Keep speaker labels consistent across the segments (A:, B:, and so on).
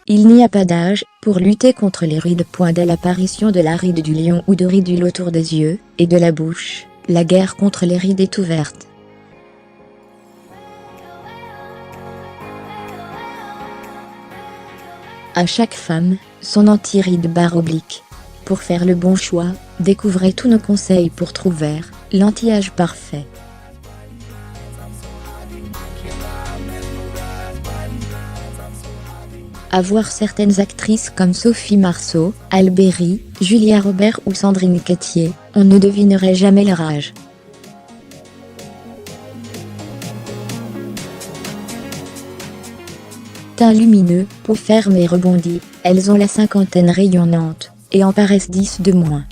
A: Il n'y a pas d'âge pour lutter contre les rides. Dès l'apparition de la ride du lion ou de ridules autour des yeux et de la bouche, la guerre contre les rides est ouverte. À chaque femme, son anti-ride barre oblique. Pour faire le bon choix, découvrez tous nos conseils pour trouver l'anti-âge parfait. À voir certaines actrices comme Sophie Marceau, Alberi, Julia Robert ou Sandrine Quétier, on ne devinerait jamais leur âge. Teint lumineux, peau ferme et rebondie, elles ont la cinquantaine rayonnante, et en paraissent 10 de moins.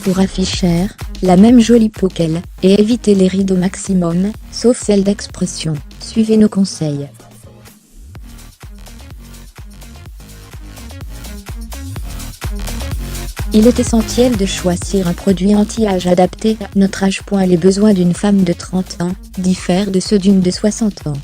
A: Pour afficher la même jolie peau qu'elle, et éviter les rides au maximum, sauf celles d'expression, suivez nos conseils. Il est essentiel de choisir un produit anti-âge adapté à notre âge. Les besoins d'une femme de 30 ans diffèrent de ceux d'une de 60 ans.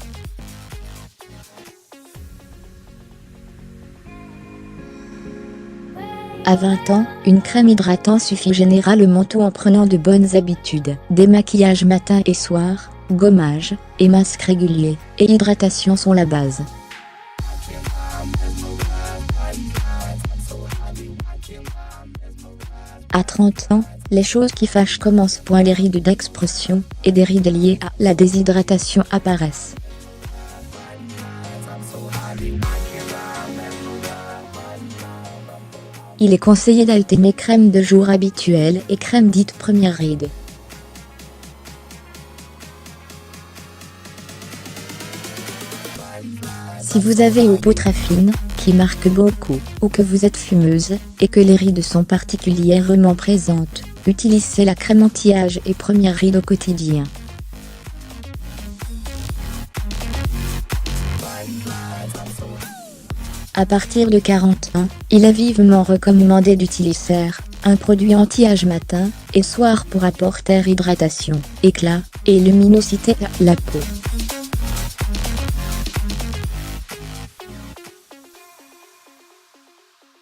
A: À 20 ans, une crème hydratante suffit généralement, tout en prenant de bonnes habitudes. Démaquillage matin et soir, gommage, et masque régulier, et hydratation sont la base. À 30 ans, les choses qui fâchent commencent. Les rides d'expression et des rides liées à la déshydratation apparaissent. Il est conseillé d'alterner crème de jour habituelle et crème dite première ride. Si vous avez une peau très fine, qui marque beaucoup, ou que vous êtes fumeuse, et que les rides sont particulièrement présentes, utilisez la crème anti-âge et première ride au quotidien. À partir de 40 ans, il est vivement recommandé d'utiliser un produit anti-âge matin et soir pour apporter hydratation, éclat et luminosité à la peau.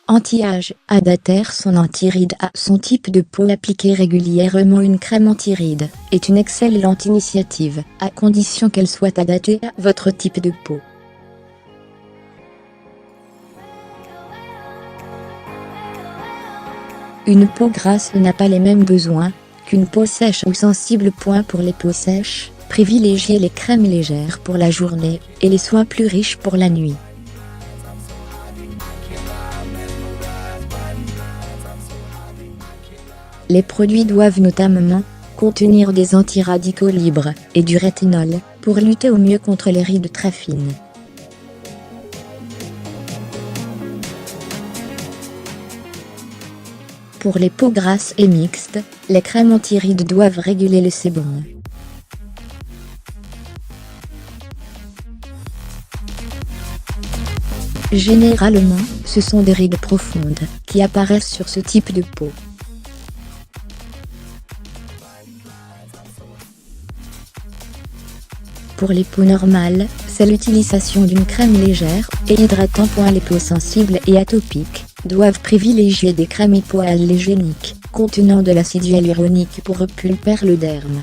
A: Anti-âge, adapter son anti-ride à son type de peau. Appliquer régulièrement une crème anti-ride est une excellente initiative, à condition qu'elle soit adaptée à votre type de peau. Une peau grasse n'a pas les mêmes besoins qu'une peau sèche ou sensible. Pour les peaux sèches, privilégiez les crèmes légères pour la journée et les soins plus riches pour la nuit. Les produits doivent notamment contenir des antiradicaux libres et du rétinol pour lutter au mieux contre les rides très fines. Pour les peaux grasses et mixtes, les crèmes anti-rides doivent réguler le sébum. Généralement, ce sont des rides profondes qui apparaissent sur ce type de peau. Pour les peaux normales, c'est l'utilisation d'une crème légère et hydratante. Les peaux sensibles et atopiques doivent privilégier des crèmes hypoallergéniques contenant de l'acide hyaluronique pour repulper le derme.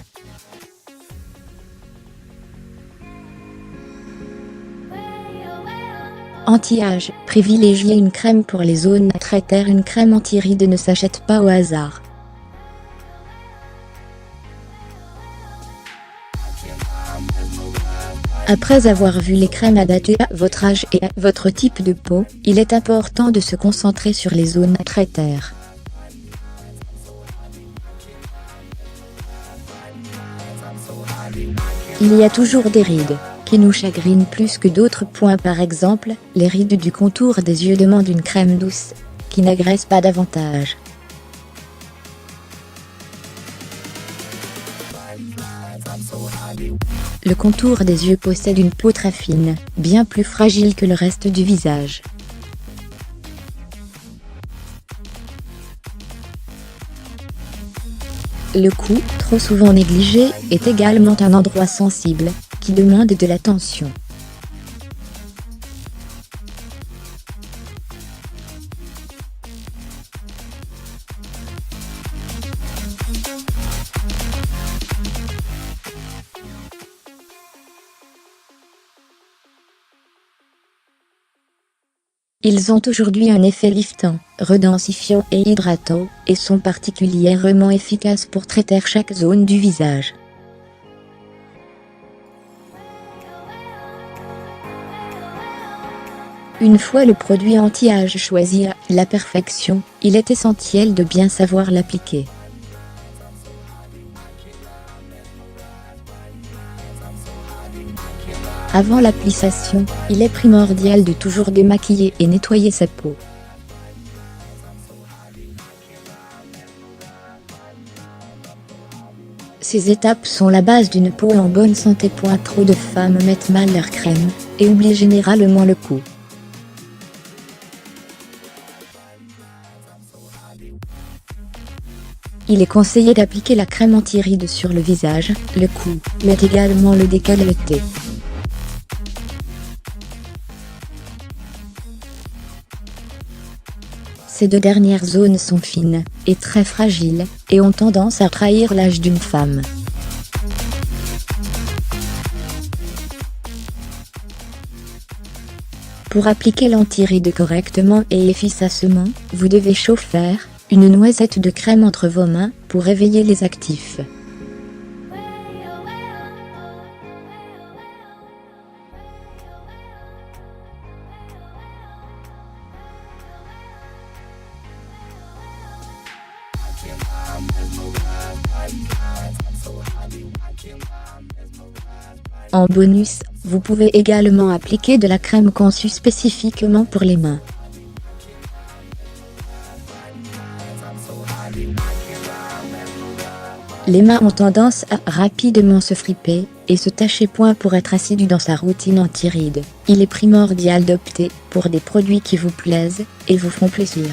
A: Anti-âge, privilégiez une crème pour les zones traitées. Une crème anti-rides ne s'achète pas au hasard. Après avoir vu les crèmes adaptées à votre âge et à votre type de peau, il est important de se concentrer sur les zones traitées. Il y a toujours des rides qui nous chagrinent plus que d'autres. Par exemple, les rides du contour des yeux demandent une crème douce qui n'agresse pas davantage. Le contour des yeux possède une peau très fine, bien plus fragile que le reste du visage. Le cou, trop souvent négligé, est également un endroit sensible, qui demande de l'attention. Ils ont aujourd'hui un effet liftant, redensifiant et hydratant, et sont particulièrement efficaces pour traiter chaque zone du visage. Une fois le produit anti-âge choisi à la perfection, il est essentiel de bien savoir l'appliquer. Avant l'application, il est primordial de toujours démaquiller et nettoyer sa peau. Ces étapes sont la base d'une peau en bonne santé. Trop de femmes mettent mal leur crème, et oublient généralement le cou. Il est conseillé d'appliquer la crème anti-rides sur le visage, le cou, mais également le décolleté. Ces deux dernières zones sont fines, et très fragiles, et ont tendance à trahir l'âge d'une femme. Pour appliquer l'anti-rides correctement et efficacement, vous devez chauffer une noisette de crème entre vos mains, pour réveiller les actifs. En bonus, vous pouvez également appliquer de la crème conçue spécifiquement pour les mains. Les mains ont tendance à rapidement se friper et se tacher. Pour être assidu dans sa routine anti-rides, il est primordial d'opter pour des produits qui vous plaisent et vous font plaisir.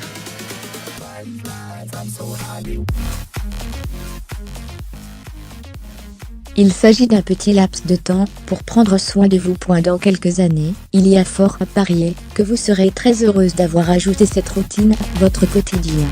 A: Il s'agit d'un petit laps de temps pour prendre soin de vous. Dans quelques années, il y a fort à parier que vous serez très heureuse d'avoir ajouté cette routine à votre quotidien.